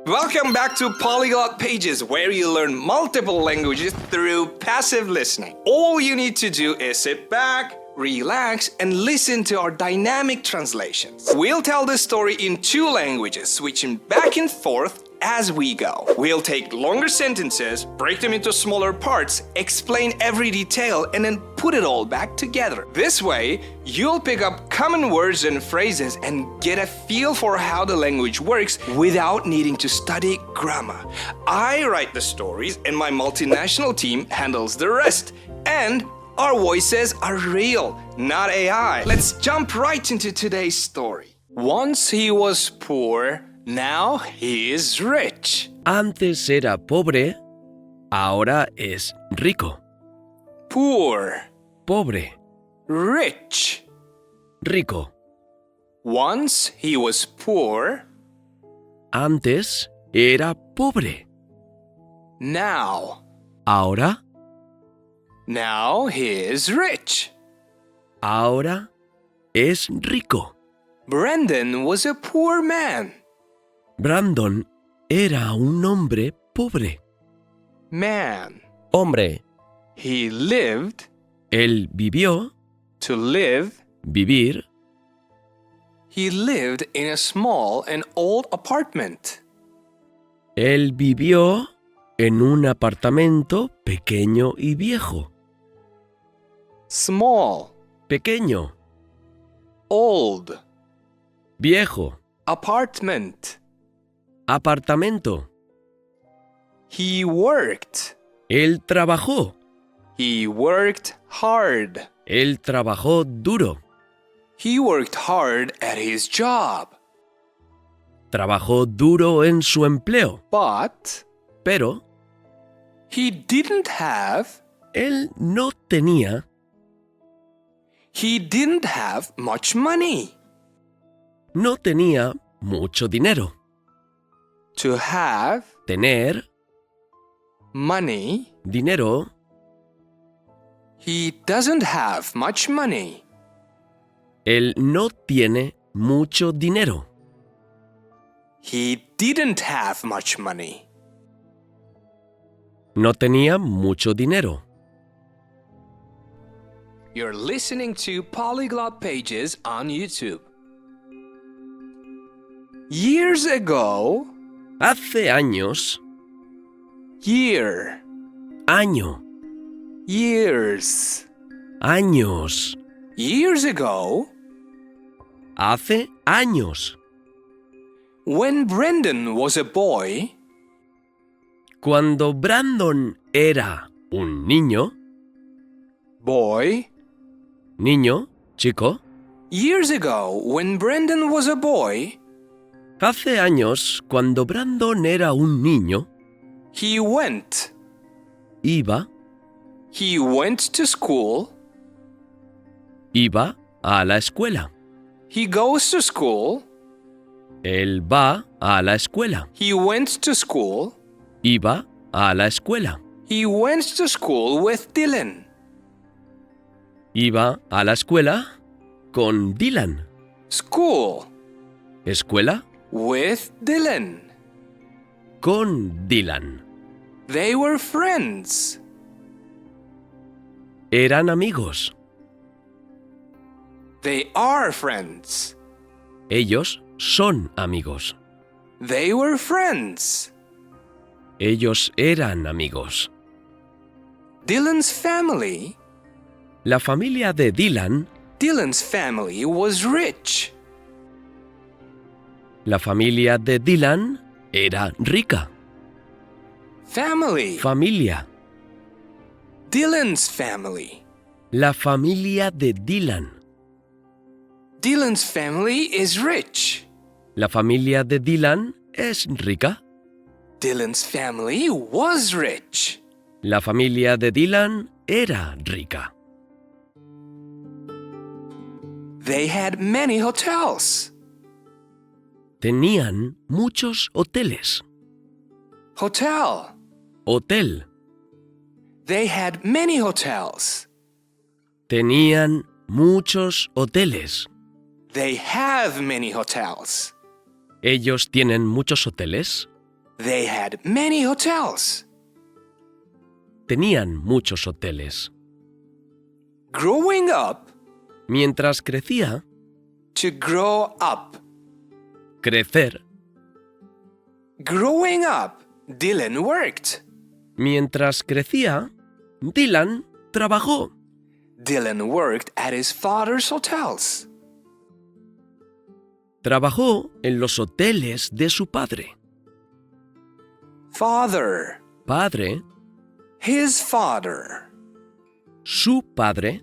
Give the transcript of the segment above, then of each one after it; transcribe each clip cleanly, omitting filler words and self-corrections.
Welcome back to Polyglot Pages, where you learn multiple languages through passive listening. All you need to do is sit back, relax, and listen to our dynamic translations. We'll tell the story in two languages, switching back and forth as we go. We'll take longer sentences, break them into smaller parts, explain every detail, and then put it all back together. This way, you'll pick up common words and phrases and get a feel for how the language works without needing to study grammar. I write the stories and my multinational team handles the rest. And our voices are real, not AI. Let's jump right into today's story. Once he was poor, now he is rich. Antes era pobre, ahora es rico. Poor, Pobre, rich. rico. Once he was poor, Antes era pobre, now ahora he is rich. Ahora es rico. Brendan was a poor man. Brandon era un hombre pobre. Man. Hombre, He lived él vivió, to live. vivir, He lived in a small and old apartment. él vivió en un apartamento pequeño y viejo. Small, Pequeño, old, viejo, apartment. apartamento. He worked. Él trabajó. He worked hard. Él trabajó duro. He worked hard at his job. Trabajó duro en su empleo. But Pero he didn't have él no tenía much money. No tenía mucho dinero. To have Tener money, dinero, he doesn't have much money. él no tiene mucho dinero. He didn't have much money. No tenía mucho dinero. You're listening to Polyglot Pages on YouTube. Years ago, Hace años, year, año, years. años, Years ago, hace años, when Brendan was a boy, cuando Brandon era un niño, chico, years ago, when Brendan was a boy, hace años, cuando Brandon era un niño, he went iba to school, a la escuela. he goes to school, Él va a la escuela. he went to school, Iba a la escuela. he went to school with Dylan. Iba a la escuela con Dylan. School Escuela with Dylan. con Dylan. They were friends. Eran amigos. They are friends. Ellos son amigos. They were friends. Ellos eran amigos. Dylan's family, La familia de Dylan's family was rich. La familia de Dylan era rica. Family, Familia. Dylan's family. La familia de Dylan. Dylan's family is rich. La familia de Dylan es rica. Dylan's family was rich. La familia de Dylan era rica. They had many hotels. Tenían muchos hoteles. Hotel. Hotel. They had many hotels. Tenían muchos hoteles. They have many hotels. Ellos tienen muchos hoteles. They had many hotels. Tenían muchos hoteles. Growing up, Mientras crecía, to grow up. crecer. Growing up, Dylan worked. Mientras crecía, Dylan trabajó. Dylan worked at his father's hotels. Trabajó en los hoteles de su padre. Father. Padre, His father. su padre,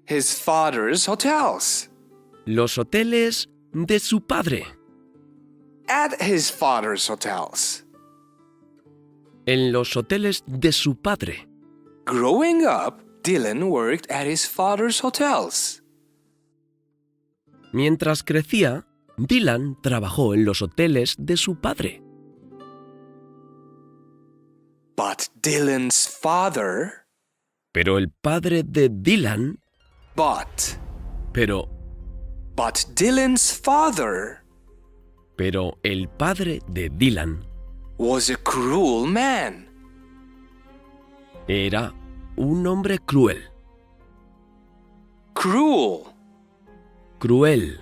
His father's hotels. los hoteles de su padre. At his father's hotels. En los hoteles de su padre. Growing up, Dylan worked at his father's hotels. Mientras crecía, Dylan trabajó en los hoteles de su padre. But Dylan's father. Pero el padre de Dylan, pero Dylan's father el padre de Dylan was a cruel man. era un hombre cruel. Cruel. Cruel.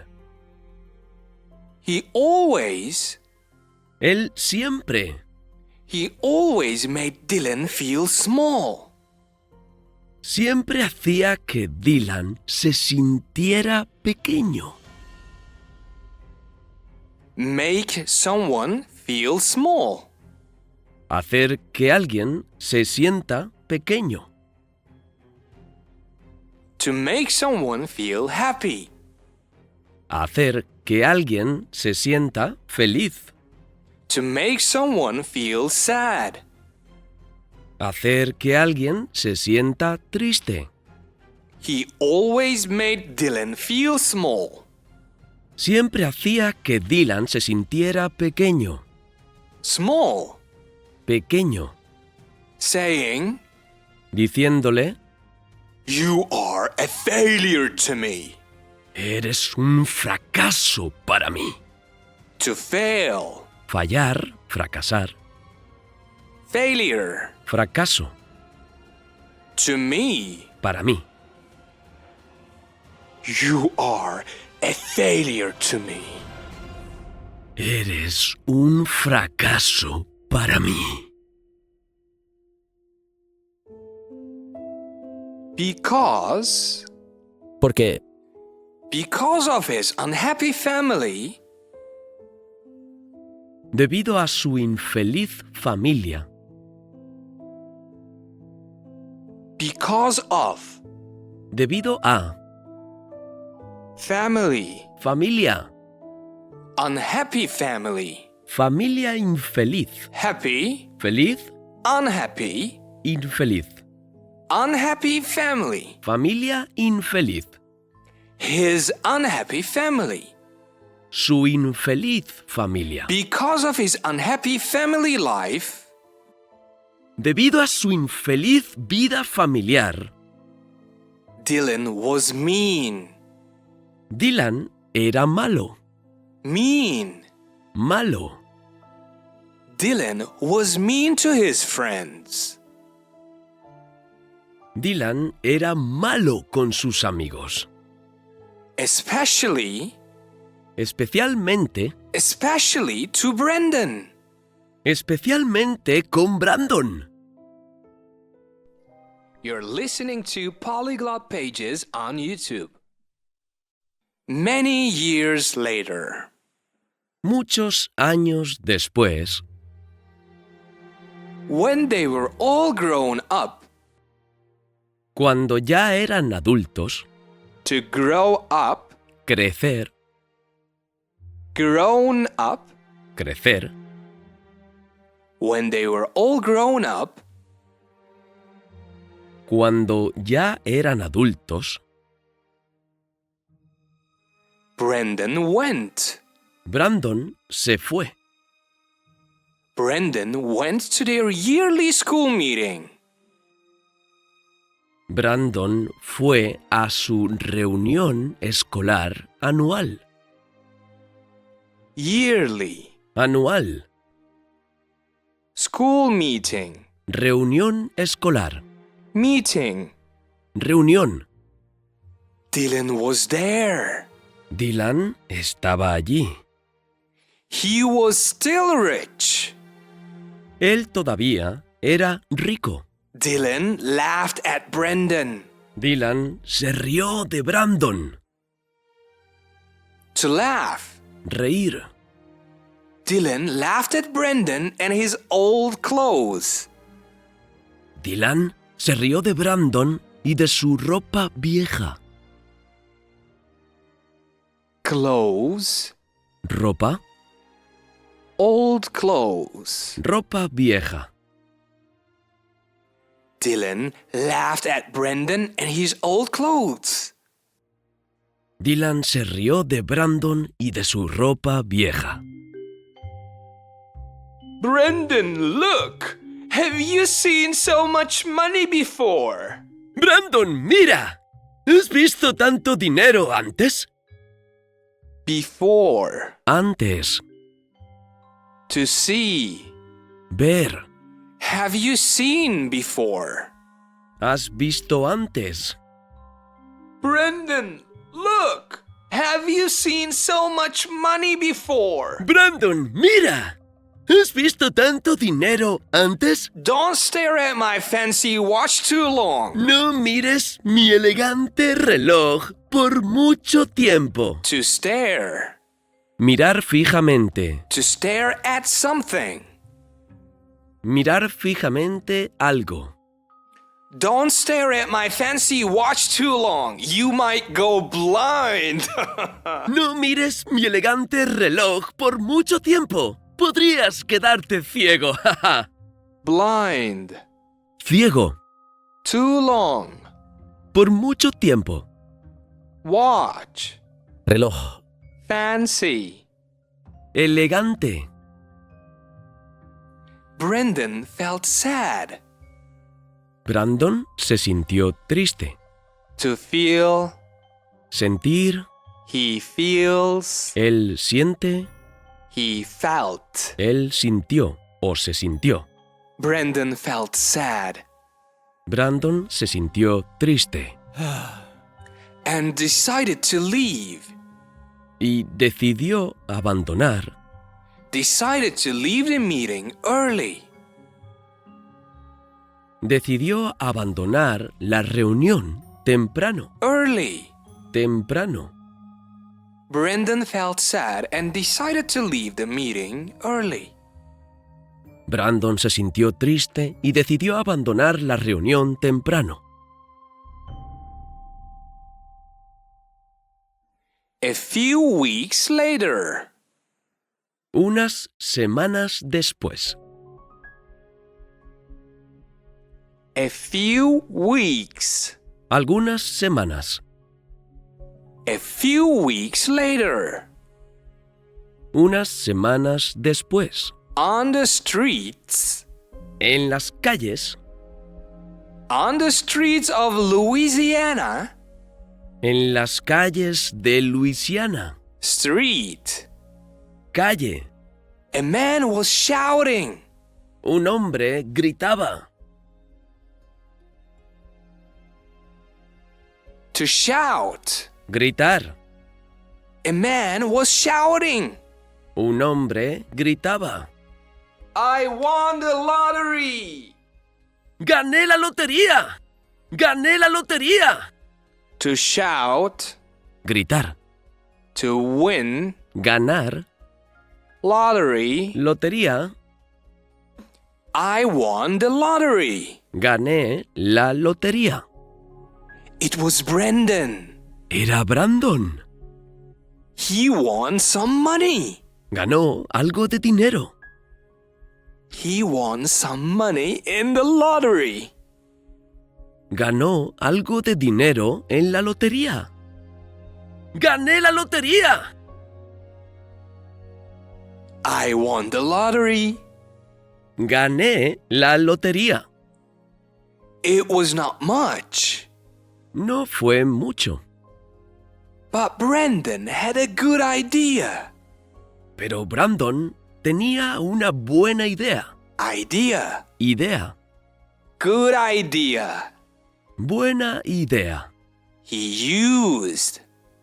He always made Dylan feel small. Siempre hacía que Dylan se sintiera pequeño. Make someone feel small. Hacer que alguien se sienta pequeño. To make someone feel happy. Hacer que alguien se sienta feliz. To make someone feel sad. Hacer que alguien se sienta triste. He always made Dylan feel small. Siempre hacía que Dylan se sintiera pequeño. Small. Pequeño. Saying, Diciéndole, "You are a failure to me." eres un fracaso para mí. To fail. Fallar, fracasar. Failure. Fracaso, To me. para mí. You are a failure to me. Eres un fracaso para mí. Because of his unhappy family, Debido a su infeliz familia. because of Debido a family, familia. unhappy family, Familia infeliz. happy, Feliz, unhappy, infeliz. unhappy family, Familia infeliz. his unhappy family. Su infeliz familia. Because of his unhappy family life, Debido a su infeliz vida familiar, Dylan was mean. Dylan era malo. Mean. Malo. Dylan was mean to his friends. Dylan era malo con sus amigos. Especially to Brendan. Especialmente con Brandon. You're listening to Polyglot Pages on YouTube. Many years later. Muchos años después, When they were all grown up. cuando ya eran adultos, To grow up. crecer, Grown up. crecer, When they were all grown up. cuando ya eran adultos, Brendan went. Brandon se fue. Brendan went to their yearly school meeting. Brandon fue a su reunión escolar anual. Yearly. Anual. School meeting. Reunión escolar. Meeting. Reunión. Dylan was there. Dylan estaba allí. He was still rich. Él todavía era rico. Dylan laughed at Brendan. Dylan se rió de Brandon. To laugh. Reír. Dylan laughed at Brendan and his old clothes. Dylan se rió de Brandon y de su ropa vieja. Clothes. Ropa, Old clothes. ropa vieja. Dylan laughed at Brendan and his old clothes. Dylan se rió de Brandon y de su ropa vieja. Brendan, look! Have you seen so much money before? Brandon, mira. ¿Has visto tanto dinero antes? Before. Antes. To see. Ver. Have you seen before? ¿Has visto antes? Brendan, look! Have you seen so much money before? Brandon, mira. ¿Has visto tanto dinero antes? Don't stare at my fancy watch too long. No mires mi elegante reloj por mucho tiempo. To stare. Mirar fijamente. To stare at something. Mirar fijamente algo. Don't stare at my fancy watch too long. You might go blind. No mires mi elegante reloj por mucho tiempo. Podrías quedarte ciego. Blind. Ciego. Too long. Por mucho tiempo. Watch. Reloj. Fancy. Elegante. Brendan felt sad. Brandon se sintió triste. To feel. Sentir. He feels. Él siente. He felt. Él sintió o se sintió. Brendan felt sad. Brandon se sintió triste. And decided to leave. Y decidió abandonar. Decided to leave the meeting early. Decidió abandonar la reunión temprano. Early. Temprano. Brendan felt sad and decided to leave the meeting early. Brandon se sintió triste y decidió abandonar la reunión temprano. A few weeks later. Unas semanas después. A few weeks. Algunas semanas. A few weeks later. Unas semanas después. On the streets. En las calles. On the streets of Louisiana. En las calles de Luisiana. Street. Calle. A man was shouting. Un hombre gritaba. To shout. Gritar. A man was shouting. Un hombre gritaba. I won the lottery. ¡Gané la lotería! ¡Gané la lotería! To shout. Gritar. To win. Ganar. Lottery. Lotería. I won the lottery. Gané la lotería. It was Brendan. Era Brandon. He won some money. Ganó algo de dinero. He won some money in the lottery. Ganó algo de dinero en la lotería. ¡Gané la lotería! I won the lottery. Gané la lotería. It was not much. No fue mucho. But Brendan had a good idea. Pero Brandon tenía una buena idea. Idea. idea, Good idea. buena idea. He used.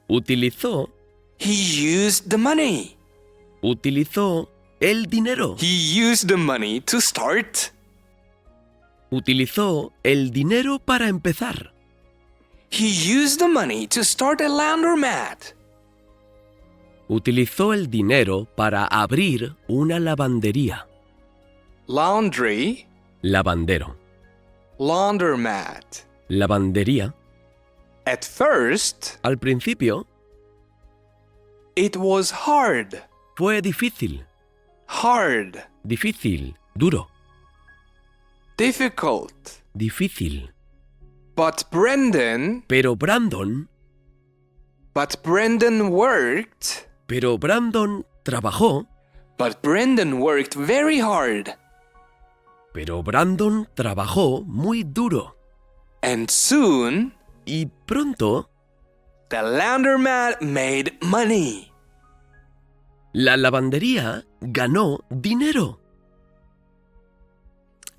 Utilizó, He used the money. utilizó el dinero. He used the money to start. Utilizó el dinero para empezar. He used the money to start a laundromat. Utilizó el dinero para abrir una lavandería. Laundry, Lavandero. laundromat. Lavandería. At first, Al principio it was hard. fue difícil. Hard. Difícil. Duro. Difficult. Difícil. But Brendan worked. Pero Brandon trabajó. But Brendan worked very hard. Pero Brandon trabajó muy duro. And soon, Y pronto, the laundromat made money. la lavandería ganó dinero.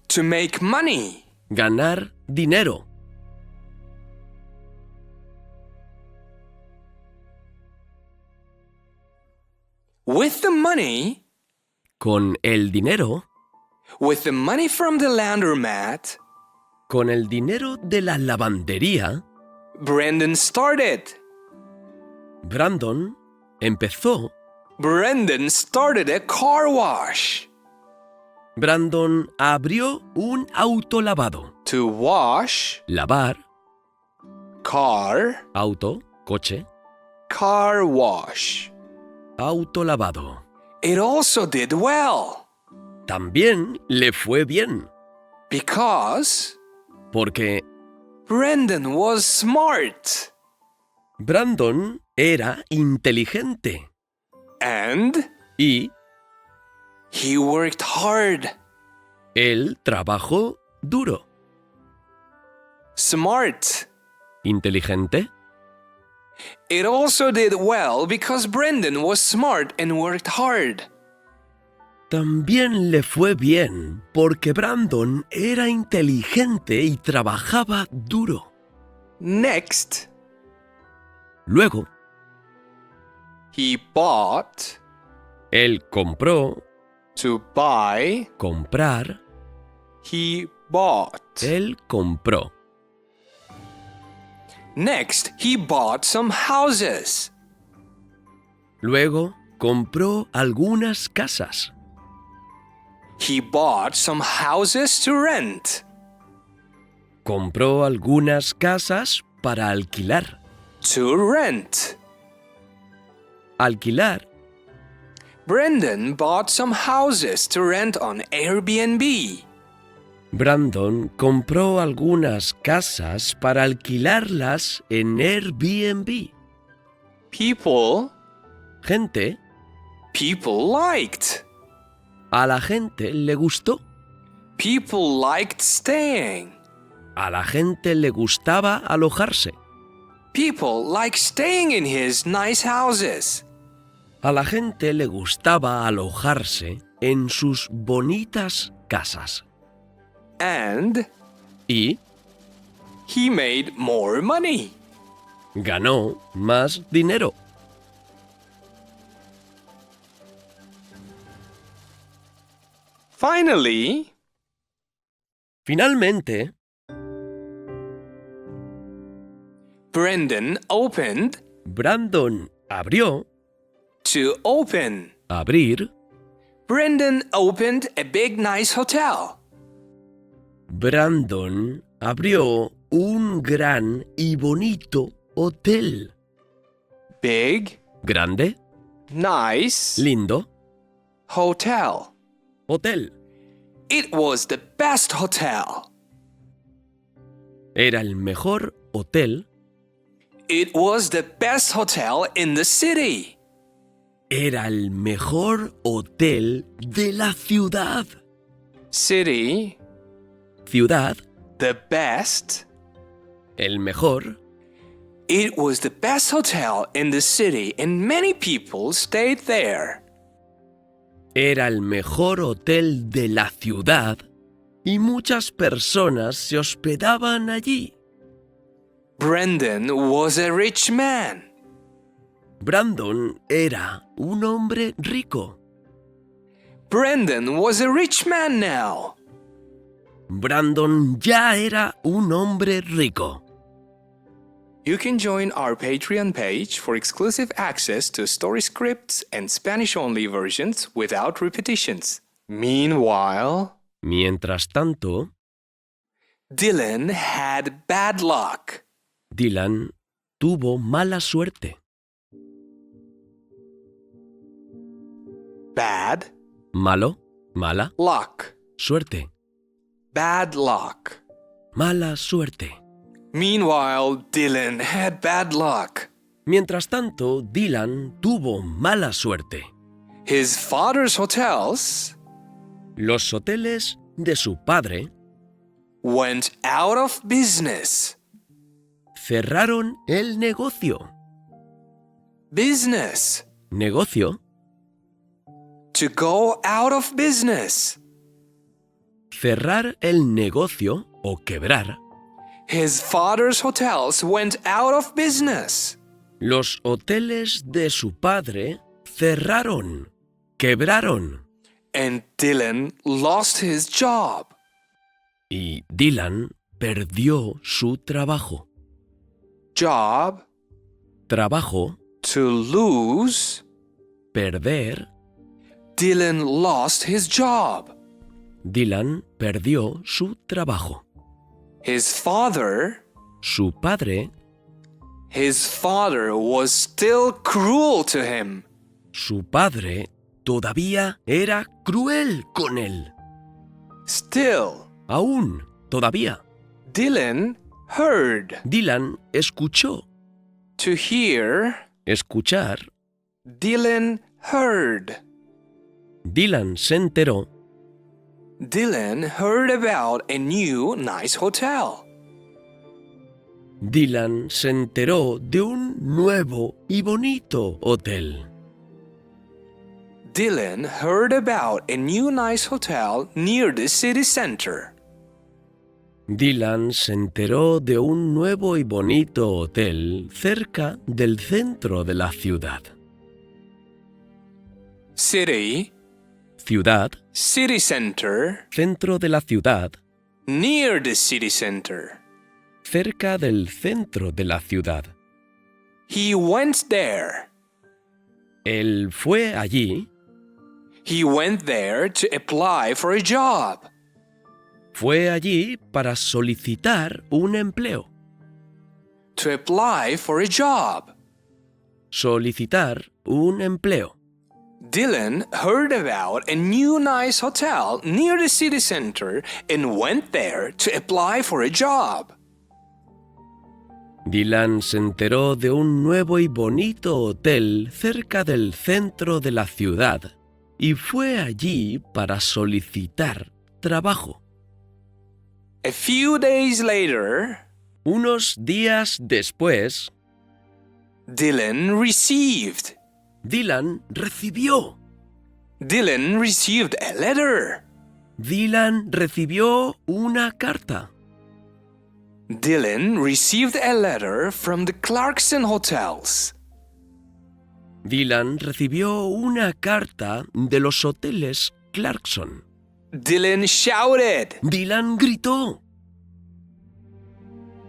To make money. Ganar dinero. With the money, Con el dinero, with the money from the laundromat, con el dinero de la lavandería, Brendan started. Brandon empezó. Brendan started a car wash. Brandon abrió un autolavado. To wash, Lavar, car, auto, coche, car wash. autolavado. It also did well También le fue bien, because porque Brendan was smart Brandon era inteligente and y he worked hard. él trabajó duro. Smart. Inteligente. It also did well because Brendan was smart and worked hard. También le fue bien porque Brandon era inteligente y trabajaba duro. Next, Luego, he bought. él compró, To buy, comprar, he bought. él compró. Next, he bought some houses. Luego, compró algunas casas. He bought some houses to rent. Compró algunas casas para alquilar. To rent. Alquilar. Brendan bought some houses to rent on Airbnb. Brandon compró algunas casas para alquilarlas en Airbnb. People Gente, liked. a la gente le gustó. People liked staying. A la gente le gustaba alojarse. People like staying in his nice houses. A la gente le gustaba alojarse en sus bonitas casas. And Y he made more money. ganó más dinero. Finally, Finalmente, Brendan opened. Brandon abrió. To open. Abrir. Brendan opened a big nice hotel. Brandon abrió un gran y bonito hotel. Big, Grande, nice lindo, hotel. hotel. It was the best hotel. Era el mejor hotel. It was the best hotel in the city. Era el mejor hotel de la ciudad. City, Ciudad, the best. el mejor. It was the best hotel in the city and many people stayed there. Era el mejor hotel de la ciudad y muchas personas se hospedaban allí. Brendan was a rich man. Brandon era un hombre rico. Brendan was a rich man now. Brandon ya era un hombre rico. You can join our Patreon page for exclusive access to story scripts and Spanish-only versions without repetitions. Meanwhile, Mientras tanto, Dylan had bad luck. Dylan tuvo mala suerte. Bad Malo, mala, luck. suerte. Bad luck. Mala suerte. Meanwhile, Dylan had bad luck. Mientras tanto, Dylan tuvo mala suerte. His father's hotels Los hoteles de su padre went out of business. cerraron el negocio. Business. Negocio, To go out of business. cerrar el negocio o quebrar. His father's hotels went out of business. Los hoteles de su padre cerraron, quebraron. And Dylan lost his job. Y Dylan perdió su trabajo. Job. Trabajo, To lose. perder. Dylan lost his job. Dylan perdió su trabajo. His father. Su padre, His father was still cruel to him. su padre, todavía era cruel con él. Still, Aún, todavía. Dylan heard. Dylan escuchó. To hear. Escuchar. Dylan heard. Dylan se enteró. Dylan heard about a new nice hotel. Dylan se enteró de un nuevo y bonito hotel. Dylan heard about a new nice hotel near the city center. Dylan se enteró de un nuevo y bonito hotel cerca del centro de la ciudad. City. Ciudad, City center. centro de la ciudad, Near the city center. cerca del centro de la ciudad. He went there. Él fue allí, He went there to apply for a job. fue allí para solicitar un empleo. To apply for a job. Solicitar un empleo. Dylan heard about a new nice hotel near the city center and went there to apply for a job. Dylan se enteró de un nuevo y bonito hotel cerca del centro de la ciudad y fue allí para solicitar trabajo. A few days later, Unos días después, Dylan received. Dylan recibió. Dylan received a letter. Dylan recibió una carta. Dylan received a letter from the Clarkson Hotels. Dylan recibió una carta de los hoteles Clarkson. Dylan shouted, Dylan gritó.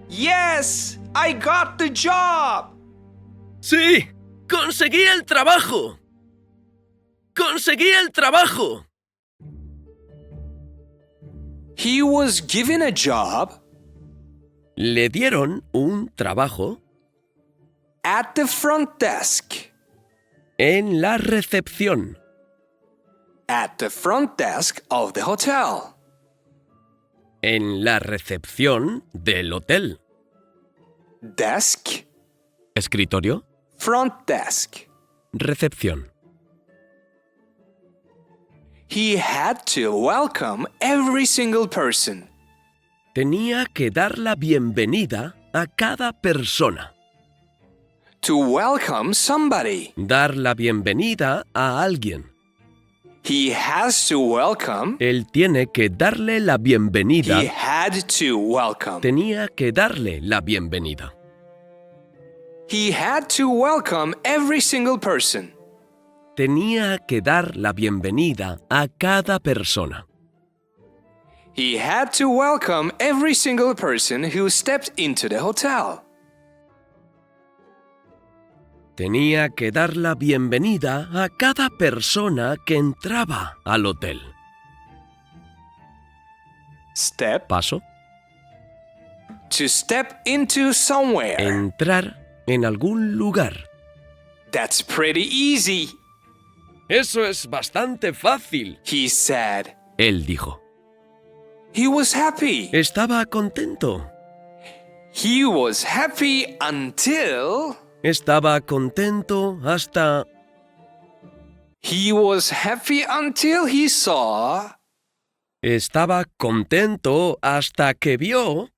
"Yes, I got the job!" ¡Sí! ¡Conseguí el trabajo! ¡Conseguí el trabajo! He was given a job Le dieron un trabajo at the front desk. en la recepción. At the front desk of the hotel. En la recepción del hotel. Desk, Escritorio. front desk. Recepción. He had to welcome every single person. Tenía que dar la bienvenida a cada persona. To welcome somebody. Dar la bienvenida a alguien. He has to welcome. Él tiene que darle la bienvenida. He had to welcome. Tenía que darle la bienvenida. He had to welcome every single person. Tenía que dar la bienvenida a cada persona. He had to welcome every single person who stepped into the hotel. Tenía que dar la bienvenida a cada persona que entraba al hotel. Step. Paso. To step into somewhere. Entrar en algún lugar. That's pretty easy, Eso es bastante fácil, he said. él dijo. He was happy. Estaba contento. He was happy until. Estaba contento hasta... He was happy until he saw. Estaba contento hasta que vio...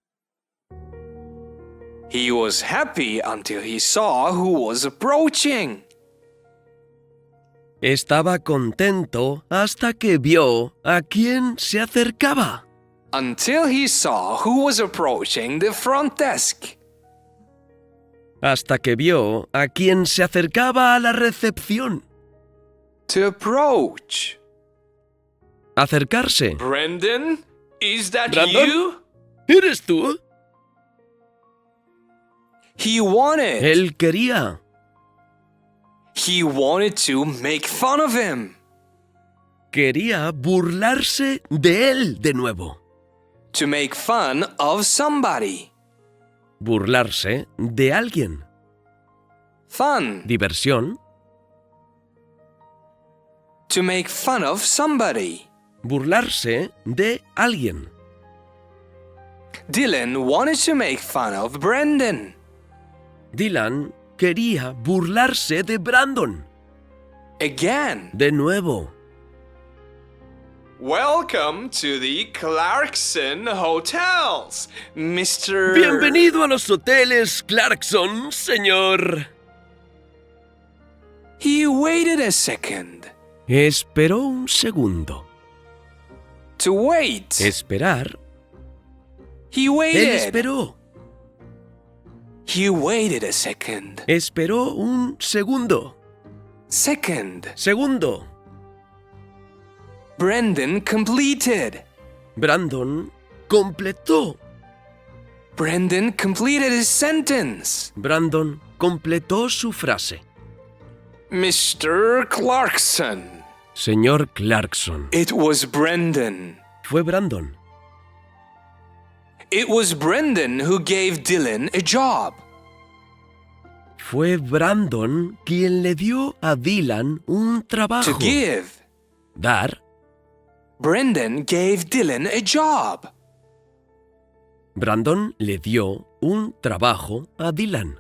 He was happy until he saw who was approaching. Estaba contento hasta que vio a quien se acercaba. Until he saw who was approaching the front desk. Hasta que vio a quien se acercaba a la recepción. To approach. Acercarse. Brendan, is that Brandon? you? ¿Eres tú? He wanted. Él quería. He wanted to make fun of him. Quería burlarse de él de nuevo. To make fun of somebody. Burlarse de alguien. Fun. Diversión. To make fun of somebody. Burlarse de alguien. Dylan wanted to make fun of Brendan. Dylan quería burlarse de Brandon. Again. De nuevo. Welcome to the Clarkson Hotels, Mr. Bienvenido a los hoteles Clarkson, señor. He waited a second. Esperó un segundo. To wait. Esperar. He Él waited. esperó. He waited a second. Esperó un segundo. Second. Segundo. Brendan completed. Brandon completó. Brendan completed his sentence. Brandon completó su frase. Mr. Clarkson. Señor Clarkson. It was Brendan. Fue Brandon. It was Brendan who gave Dylan a job. Fue Brandon quien le dio a Dylan un trabajo. To give. Dar. Brendan gave Dylan a job. Brandon le dio un trabajo a Dylan.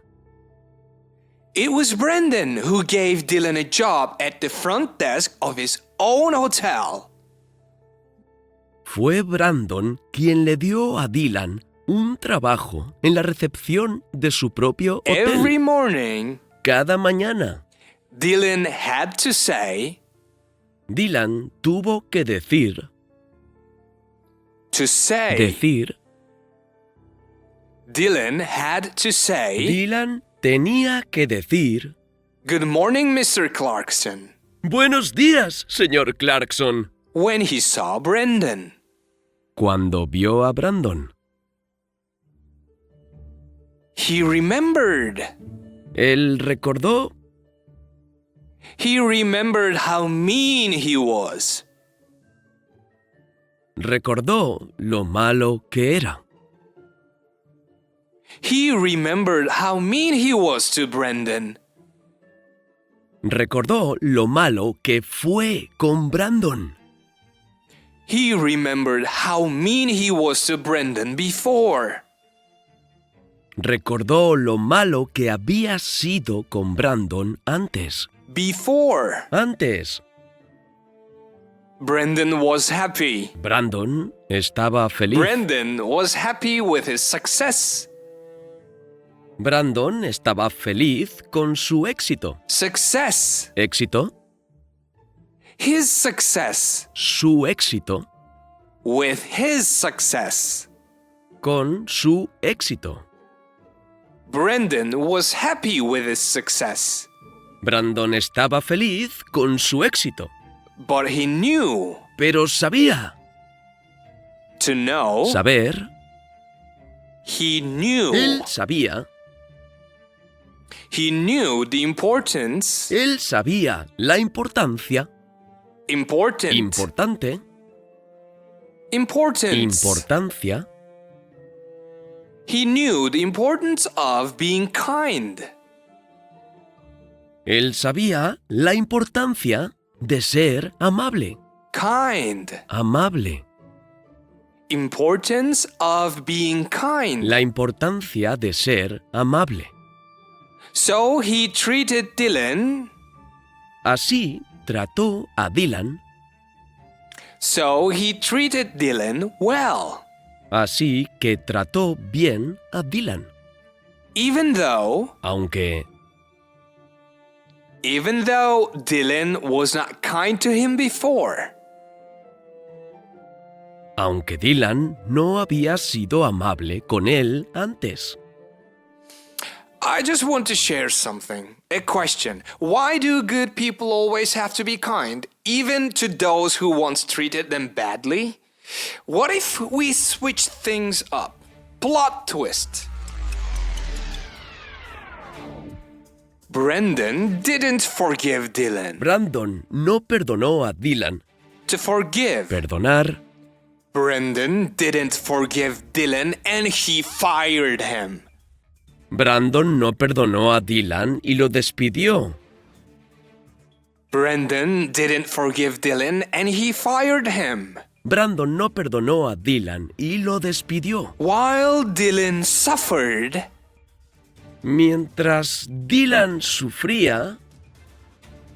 It was Brendan who gave Dylan a job at the front desk of his own hotel. Fue Brandon quien le dio a Dylan un trabajo en la recepción de su propio hotel. Every morning, Cada mañana, Dylan had to say. Dylan tuvo que decir. Dylan had to say. Dylan tenía que decir. Good morning, Mr. Clarkson. Buenos días, señor Clarkson. When he saw Brendan. Cuando vio a Brandon. He remembered. Él recordó. He remembered how mean he was. Recordó lo malo que era. He remembered how mean he was to Brendan. Recordó lo malo que fue con Brandon. He remembered how mean he was to Brendan before. Recordó lo malo que había sido con Brandon antes. Before. Antes. Brendan was happy. Brandon estaba feliz. Brendan was happy with his success. Brandon estaba feliz con su éxito. Success. ¿Éxito? his success. su éxito, With his success. con su éxito. Brendan was happy with his success, Brandon estaba feliz con su éxito, but he knew pero sabía. to know. Saber, He knew. él sabía. He knew the importance. Él sabía la importancia. Important. Importante. Importance. Importancia. He knew the importance of being kind. Él sabía la importancia de ser amable. Kind. Amable. Importance of being kind. La importancia de ser amable. So he treated Dylan. Así trató a Dylan. So he treated Dylan well. Así que trató bien a Dylan. Even though Aunque Dylan was not kind to him before. Aunque Dylan no había sido amable con él antes. I just want to share something. A question. Why do good people always have to be kind, even to those who once treated them badly? What if we switch things up? Plot twist. Brendan didn't forgive Dylan. Brandon no perdonó a Dylan. To forgive. Perdonar. Brendan didn't forgive Dylan and he fired him. Brandon no perdonó a Dylan y lo despidió. Brendan didn't forgive Dylan and he fired him. Brandon no perdonó a Dylan y lo despidió. While Dylan suffered, Mientras Dylan sufría,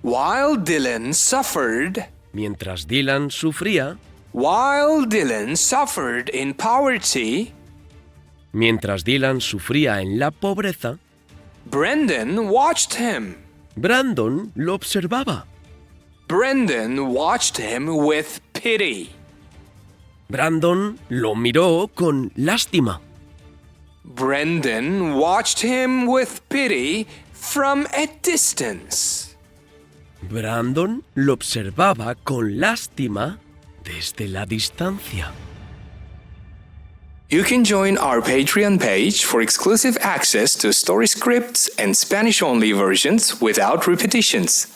while Dylan suffered in poverty, mientras Dylan sufría en la pobreza, Brendan watched him. Brandon lo observaba. Brendan watched him with pity. Brandon lo miró con lástima. Brendan watched him with pity from a distance. Brandon lo observaba con lástima desde la distancia. You can join our Patreon page for exclusive access to story scripts and Spanish-only versions without repetitions.